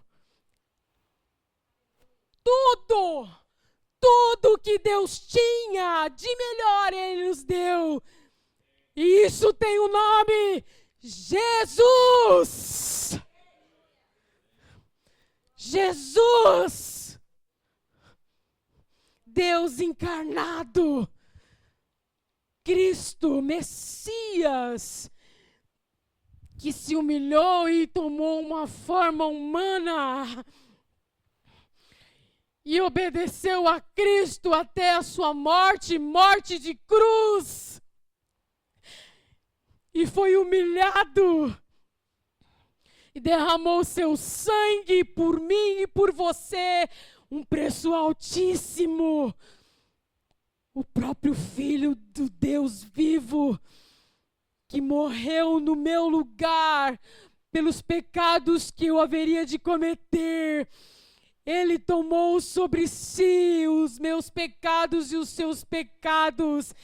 Tudo que Deus tinha de melhor, Ele nos deu. E isso tem o nome Jesus. Jesus. Deus encarnado. Cristo, Messias, que se humilhou e tomou uma forma humana. e obedeceu a Cristo até a sua morte, morte de cruz. E foi humilhado. E derramou seu sangue por mim e por você, um preço altíssimo. O próprio Filho do Deus vivo, que morreu no meu lugar, pelos pecados que eu haveria de cometer. Ele tomou sobre si os meus pecados e os seus pecados.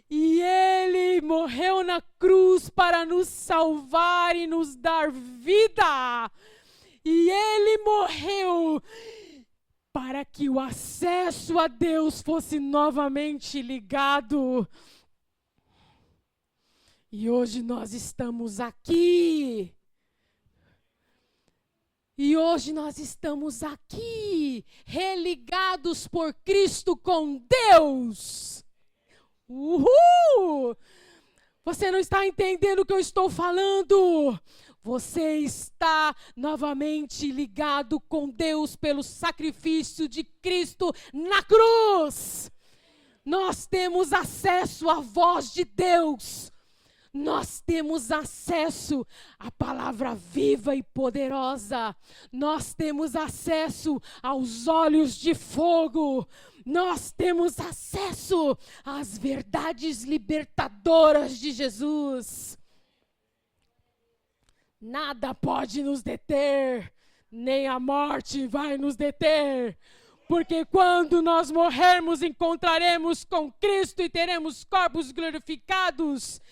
E Ele morreu na cruz para nos salvar e nos dar vida. E Ele morreu para que o acesso a Deus fosse novamente ligado. E hoje nós estamos aqui. E hoje nós estamos aqui, religados por Cristo com Deus. Uhul! Você não está entendendo o que eu estou falando? Você está novamente ligado com Deus pelo sacrifício de Cristo na cruz. Nós temos acesso à voz de Deus. Nós temos acesso à palavra viva e poderosa. Nós temos acesso aos olhos de fogo. Nós temos acesso às verdades libertadoras de Jesus. Nada pode nos deter, nem a morte vai nos deter. Porque quando nós morrermos, encontraremos com Cristo e teremos corpos glorificados.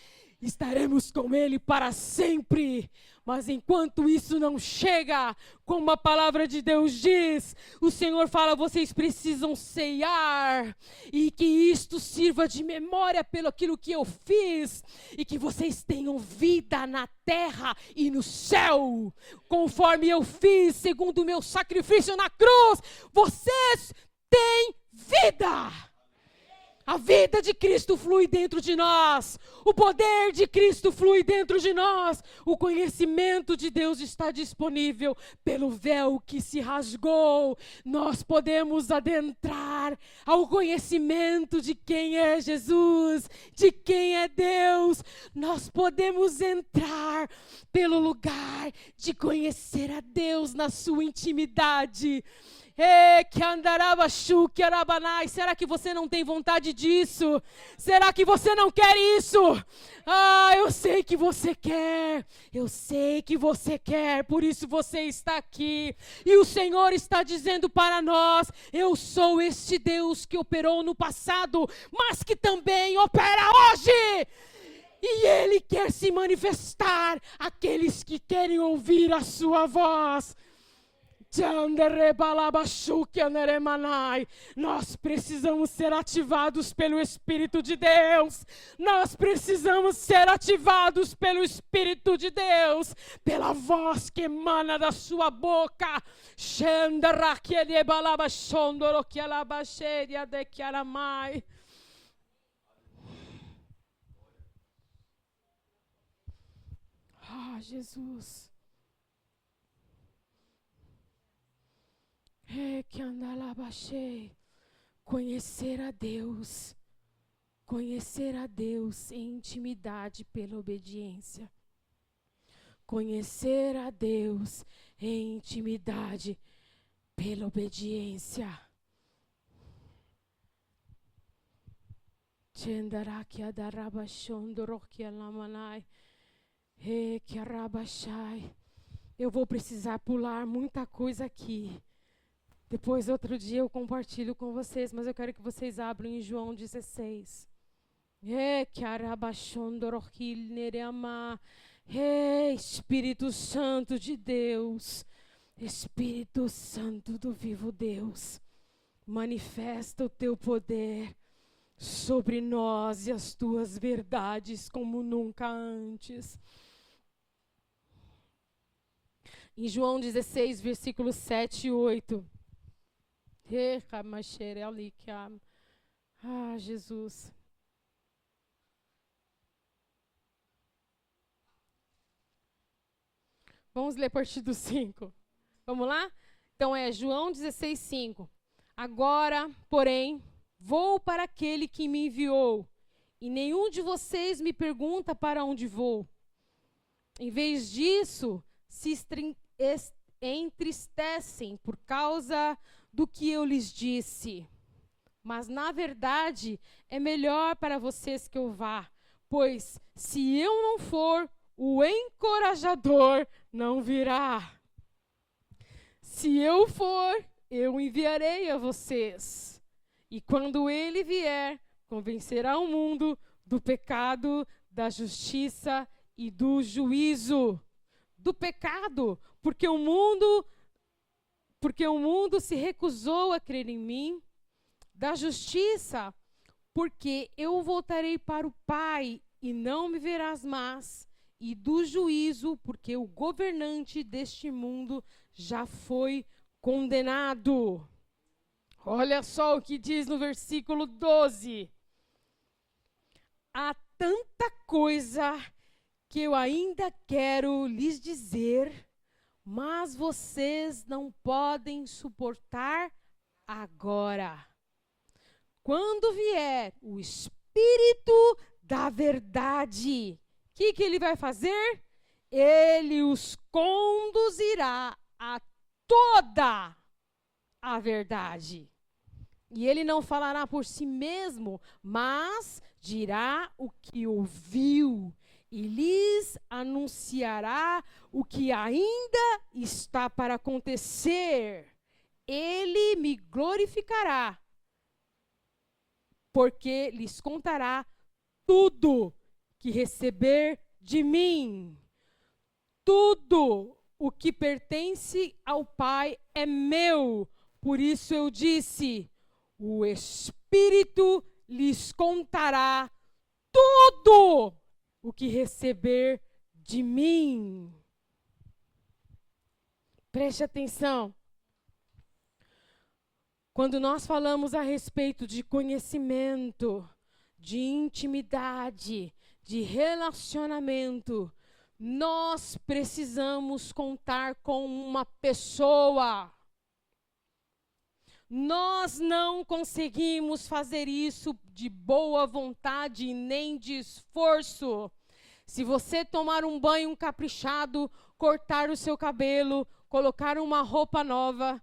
Estaremos com Ele para sempre. Mas enquanto isso não chega, como a palavra de Deus diz, o Senhor fala, vocês precisam ceiar, e que isto sirva de memória pelo aquilo que eu fiz, e que vocês tenham vida na terra e no céu, conforme eu fiz, segundo o meu sacrifício na cruz, vocês têm vida. A vida de Cristo flui dentro de nós. O poder de Cristo flui dentro de nós. O conhecimento de Deus está disponível pelo véu que se rasgou. Nós podemos adentrar ao conhecimento de quem é Jesus, de quem é Deus. Nós podemos entrar pelo lugar de conhecer a Deus na sua intimidade. Será que você não tem vontade disso? Será que você não quer isso? Eu sei que você quer. Eu sei que você quer. Por isso você está aqui. E o Senhor está dizendo para nós: eu sou este Deus que operou no passado, mas que também opera hoje. E Ele quer se manifestar àqueles que querem ouvir a sua voz. Nós precisamos ser ativados pelo Espírito de Deus. Nós precisamos ser ativados pelo Espírito de Deus, pela voz que emana da sua boca. Jesus. Conhecer a Deus em intimidade pela obediência. Conhecer a Deus em intimidade pela obediência. Eu vou precisar pular muita coisa aqui. Depois, outro dia, eu compartilho com vocês, mas eu quero que vocês abram em João 16. Espírito Santo de Deus, Espírito Santo do vivo Deus, manifesta o teu poder sobre nós e as tuas verdades como nunca antes. Em João 16, versículos 7 e 8. Jesus. Vamos ler a partir do 5. Vamos lá? Então é João 16, 5. Agora, porém, vou para aquele que me enviou, e nenhum de vocês me pergunta para onde vou. Em vez disso, se entristecem por causa do que eu lhes disse. Mas, na verdade, é melhor para vocês que eu vá, pois, se eu não for, o encorajador não virá. Se eu for, eu enviarei a vocês. E quando ele vier, convencerá o mundo do pecado, da justiça e do juízo. Do pecado, porque o mundo se recusou a crer em mim. Da justiça, porque eu voltarei para o Pai e não me verás mais. E do juízo, porque o governante deste mundo já foi condenado. Olha só o que diz no versículo 12. Há tanta coisa que eu ainda quero lhes dizer, mas vocês não podem suportar agora. Quando vier o Espírito da verdade, o que ele vai fazer? Ele os conduzirá a toda a verdade. E ele não falará por si mesmo, mas dirá o que ouviu e lhes anunciará o que ainda está para acontecer. Ele me glorificará, porque lhes contará tudo que receber de mim. Tudo o que pertence ao Pai é meu. Por isso eu disse, o Espírito lhes contará tudo o que receber de mim. Preste atenção. Quando nós falamos a respeito de conhecimento, de intimidade, de relacionamento, nós precisamos contar com uma pessoa. Nós não conseguimos fazer isso de boa vontade nem de esforço. Se você tomar um banho caprichado, cortar o seu cabelo, colocar uma roupa nova,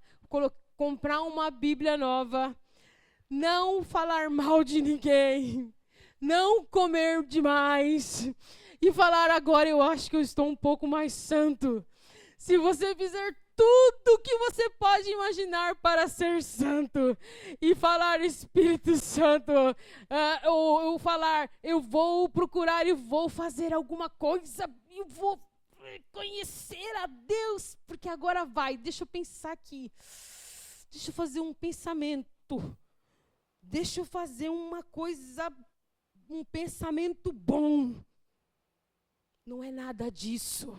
comprar uma Bíblia nova, não falar mal de ninguém, não comer demais e falar agora eu acho que eu estou um pouco mais santo. Se você fizer tudo que você pode imaginar para ser santo e falar Espírito Santo, ou falar eu vou procurar e vou fazer alguma coisa, eu vou conhecer a Deus, porque agora vai, deixa eu pensar aqui, deixa eu fazer um pensamento, deixa eu fazer uma coisa, um pensamento bom. Não é nada disso.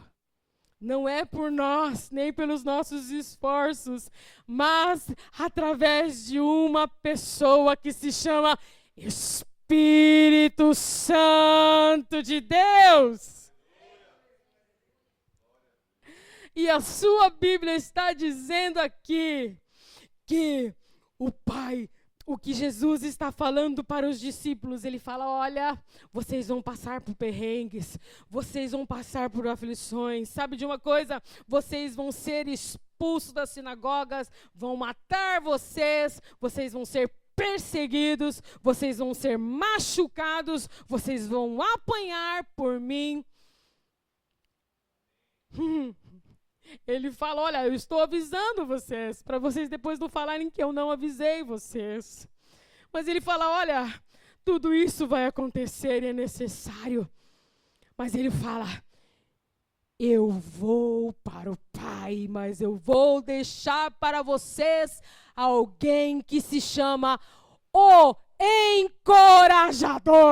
Não é por nós, nem pelos nossos esforços, mas através de uma pessoa que se chama Espírito Santo de Deus. E a sua Bíblia está dizendo aqui que o Pai, o que Jesus está falando para os discípulos, ele fala, olha, vocês vão passar por perrengues, vocês vão passar por aflições, sabe de uma coisa? Vocês vão ser expulsos das sinagogas, vão matar vocês, vocês vão ser perseguidos, vocês vão ser machucados, vocês vão apanhar por mim. Ele fala, olha, eu estou avisando vocês, para vocês depois não falarem que eu não avisei vocês. Mas ele fala, olha, tudo isso vai acontecer e é necessário. Mas ele fala, eu vou para o Pai, mas eu vou deixar para vocês alguém que se chama o Encorajador.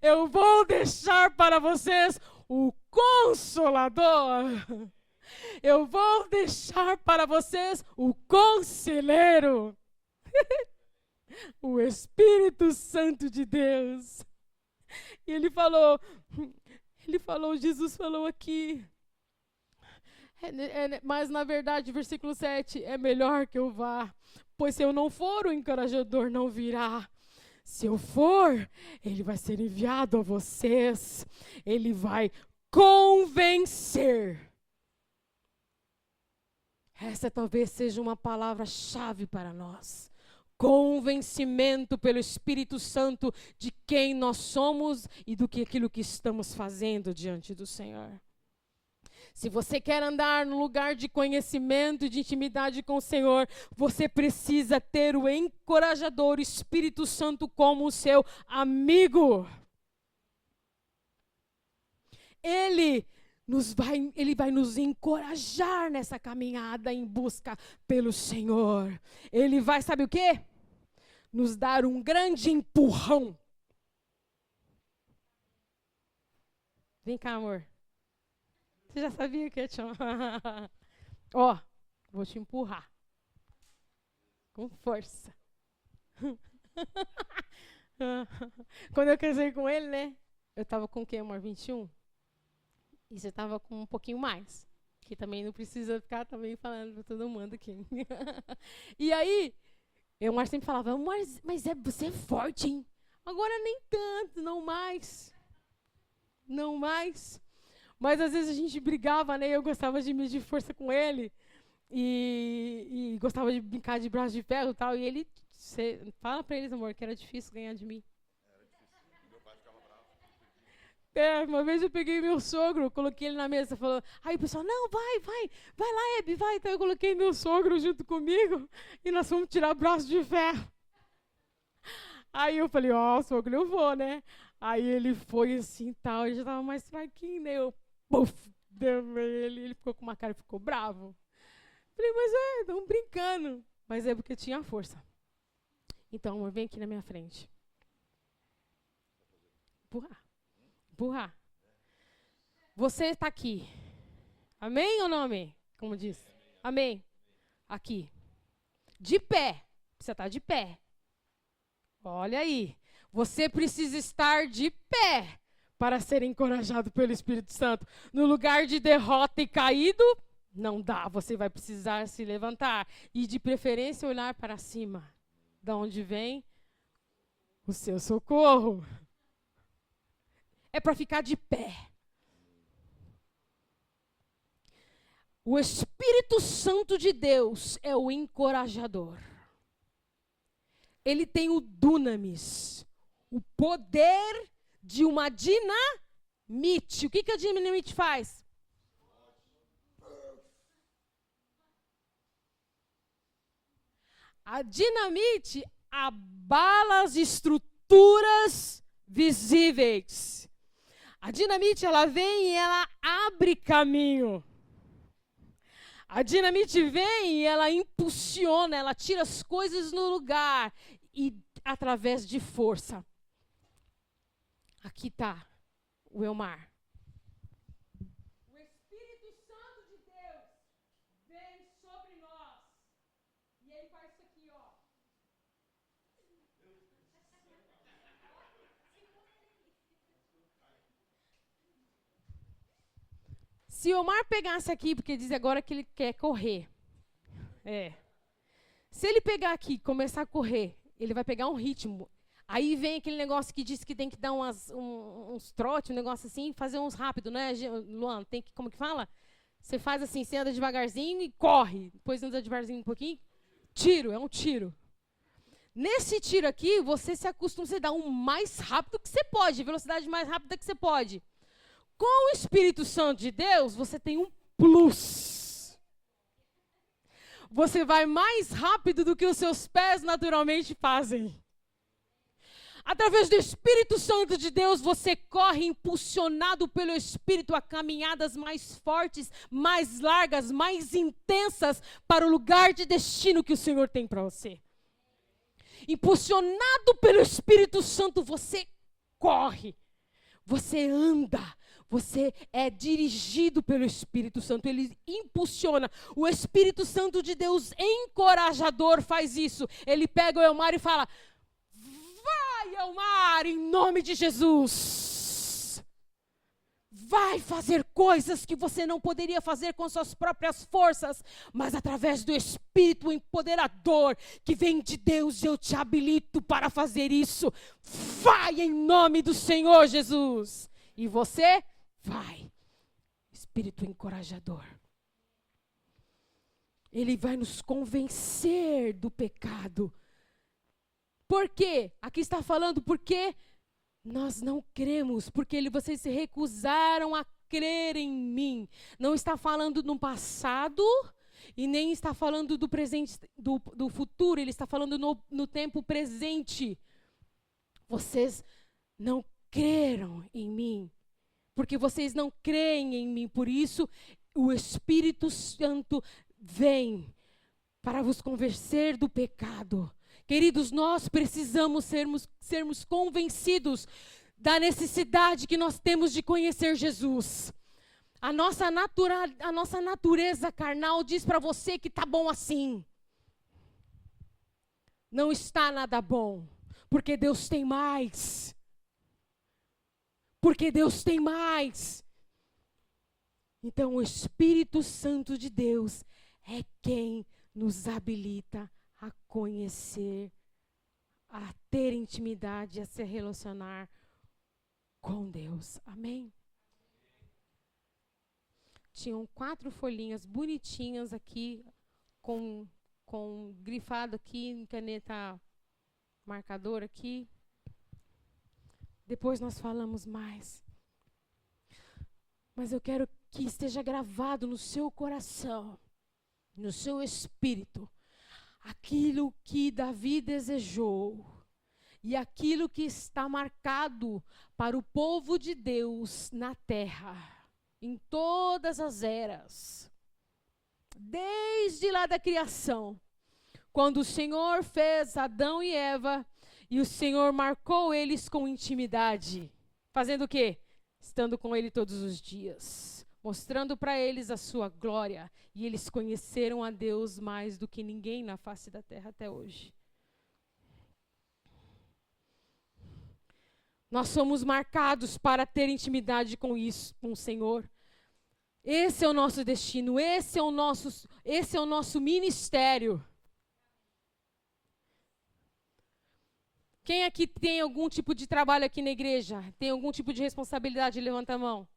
Eu vou deixar para vocês o Consolador. Eu vou deixar para vocês o Conselheiro. O Espírito Santo de Deus. E Jesus falou aqui, Mas, na verdade, versículo 7, é melhor que eu vá, pois se eu não for, o encorajador não virá. Se eu for, ele vai ser enviado a vocês. Ele vai convencer. Essa talvez seja uma palavra-chave para nós. Convencimento pelo Espírito Santo de quem nós somos e do que aquilo que estamos fazendo diante do Senhor. Se você quer andar no lugar de conhecimento e de intimidade com o Senhor, você precisa ter o encorajador, o Espírito Santo, como o seu amigo. Ele vai nos encorajar nessa caminhada em busca pelo Senhor. Ele vai, sabe o quê? Nos dar um grande empurrão. Vem cá, amor. Você já sabia que eu te amo? Ó, vou te empurrar. Com força. Quando eu casei com ele, né? Eu tava com o quê, amor? 21? E você tava com um pouquinho mais. Que também não precisa ficar também falando pra todo mundo aqui. E aí, o Mar sempre falava, mas você é forte, hein? Agora nem tanto, não mais. Não mais. Mas às vezes a gente brigava, né? Eu gostava de medir força com ele. E gostava de brincar de braço de ferro e tal. E ele, fala pra eles, amor, que era difícil ganhar de mim. Era difícil. Meu pai ficava bravo. Uma vez eu peguei meu sogro, coloquei ele na mesa, falou, aí o pessoal, não, vai lá, Hebe, vai. Então eu coloquei meu sogro junto comigo e nós fomos tirar braço de ferro. Aí eu falei, sogro, eu vou, né? Aí ele foi assim, tal, ele já tava mais fraquinho, né? Eu, puf, ele ficou com uma cara, ficou bravo. Falei, mas estamos brincando. Mas é porque tinha força. Então, amor, vem aqui na minha frente. Empurrar. Você está aqui. Amém ou não amém? Como diz? Amém. Aqui. De pé. Você está de pé. Olha aí. Você precisa estar de pé para ser encorajado pelo Espírito Santo. No lugar de derrota e caído, não dá. Você vai precisar se levantar. E de preferência olhar para cima. Da onde vem o seu socorro. É para ficar de pé. O Espírito Santo de Deus é o encorajador. Ele tem o dunamis, o poder de uma dinamite. O que a dinamite faz? A dinamite abala as estruturas visíveis. A dinamite, ela vem e ela abre caminho. A dinamite vem e ela impulsiona, ela tira as coisas no lugar e através de força. Aqui está o Elmar. O Espírito Santo de Deus vem sobre nós. E ele faz isso aqui, ó. Se o Omar pegasse aqui, porque diz agora que ele quer correr. Se ele pegar aqui e começar a correr, ele vai pegar um ritmo. Aí vem aquele negócio que diz que tem que dar uns trote, um negócio assim, fazer uns rápido, né, Luan? Tem que, como que fala? Você faz assim, você anda devagarzinho e corre. Depois anda devagarzinho um pouquinho. Tiro, é um tiro. Nesse tiro aqui, você se acostuma, você dá o mais rápido que você pode, velocidade mais rápida que você pode. Com o Espírito Santo de Deus, você tem um plus. Você vai mais rápido do que os seus pés naturalmente fazem. Através do Espírito Santo de Deus, você corre impulsionado pelo Espírito a caminhadas mais fortes, mais largas, mais intensas para o lugar de destino que o Senhor tem para você. Impulsionado pelo Espírito Santo, você corre, você anda. Você é dirigido pelo Espírito Santo, ele impulsiona. O Espírito Santo de Deus, encorajador, faz isso. Ele pega o Elmar e fala, vai, Elmar, em nome de Jesus. vai fazer coisas que você não poderia fazer com suas próprias forças, mas através do Espírito empoderador que vem de Deus, eu te habilito para fazer isso. Vai em nome do Senhor Jesus. E você vai. Espírito encorajador. Ele vai nos convencer do pecado. Por quê? Aqui está falando porque nós não cremos, porque vocês se recusaram a crer em mim. Não está falando no passado e nem está falando do presente, do futuro. Ele está falando no tempo presente. Vocês não creram em mim, porque vocês não creem em mim. Por isso, o Espírito Santo vem para vos convencer do pecado. Queridos, nós precisamos sermos convencidos da necessidade que nós temos de conhecer Jesus. A nossa natureza carnal diz para você que está bom assim. Não está nada bom, porque Deus tem mais. Porque Deus tem mais. Então, o Espírito Santo de Deus é quem nos habilita a conhecer, a ter intimidade, a se relacionar com Deus. Amém? Tinham 4 folhinhas bonitinhas aqui, com grifado aqui, em caneta marcador aqui. Depois nós falamos mais. Mas eu quero que esteja gravado no seu coração, no seu espírito, aquilo que Davi desejou e aquilo que está marcado para o povo de Deus na terra, em todas as eras, desde lá da criação, quando o Senhor fez Adão e Eva e o Senhor marcou eles com intimidade, fazendo o quê? Estando com ele todos os dias, mostrando para eles a sua glória, e eles conheceram a Deus mais do que ninguém na face da terra até hoje. Nós somos marcados para ter intimidade com isso, com o Senhor. Esse é o nosso destino, esse é o nosso ministério. Quem aqui tem algum tipo de trabalho aqui na igreja? Tem algum tipo de responsabilidade? Levanta a mão.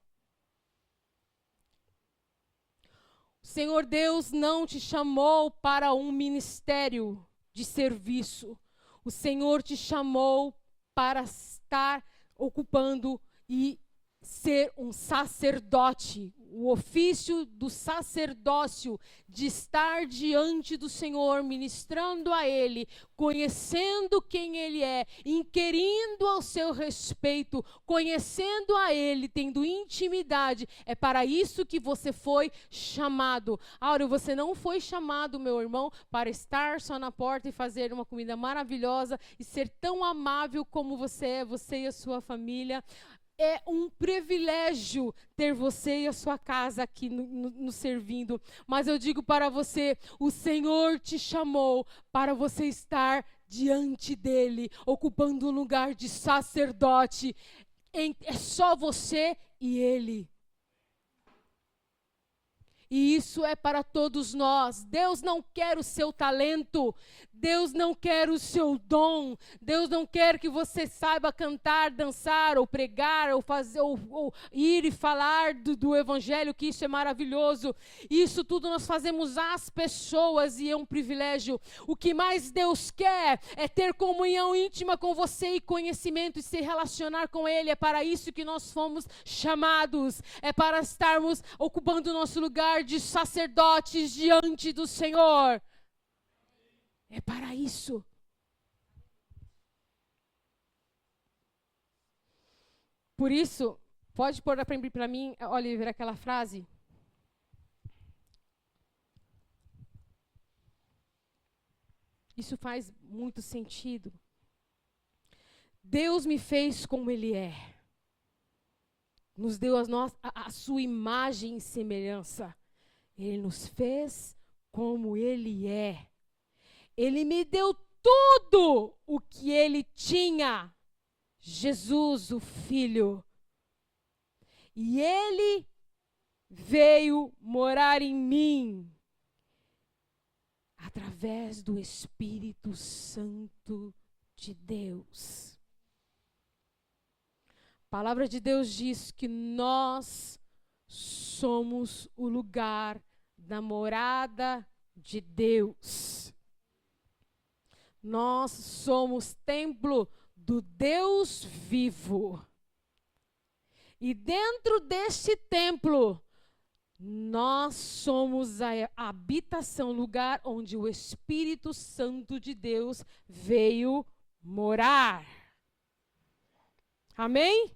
O Senhor Deus não te chamou para um ministério de serviço. O Senhor te chamou para estar ocupando e ser um sacerdote. O ofício do sacerdócio, de estar diante do Senhor, ministrando a Ele, conhecendo quem Ele é, inquirindo ao seu respeito, conhecendo a Ele, tendo intimidade. É para isso que você foi chamado. Áureo, você não foi chamado, meu irmão, para estar só na porta e fazer uma comida maravilhosa e ser tão amável como você é, você e a sua família. É um privilégio ter você e a sua casa aqui nos servindo. Mas eu digo para você, o Senhor te chamou para você estar diante dEle, ocupando um lugar de sacerdote. É só você e Ele. E isso é para todos nós. Deus não quer o seu talento. Deus não quer o seu dom. Deus não quer que você saiba cantar, dançar, ou pregar, ou fazer, ou ir e falar do evangelho, que isso é maravilhoso. Isso tudo nós fazemos às pessoas e é um privilégio. O que mais Deus quer é ter comunhão íntima com você e conhecimento e se relacionar com Ele. É para isso que nós fomos chamados. É para estarmos ocupando o nosso lugar de sacerdotes diante do Senhor. É para isso. Por isso, pode pôr para mim, Oliver, aquela frase? Isso faz muito sentido. Deus me fez como Ele é. Nos deu a sua imagem e semelhança. Ele nos fez como Ele é. Ele me deu tudo o que Ele tinha. Jesus, o Filho. e Ele veio morar em mim através do Espírito Santo de Deus. A palavra de Deus diz que nós somos o lugar da morada de Deus. Nós somos templo do Deus vivo. E dentro deste templo, nós somos a habitação, lugar onde o Espírito Santo de Deus veio morar. Amém?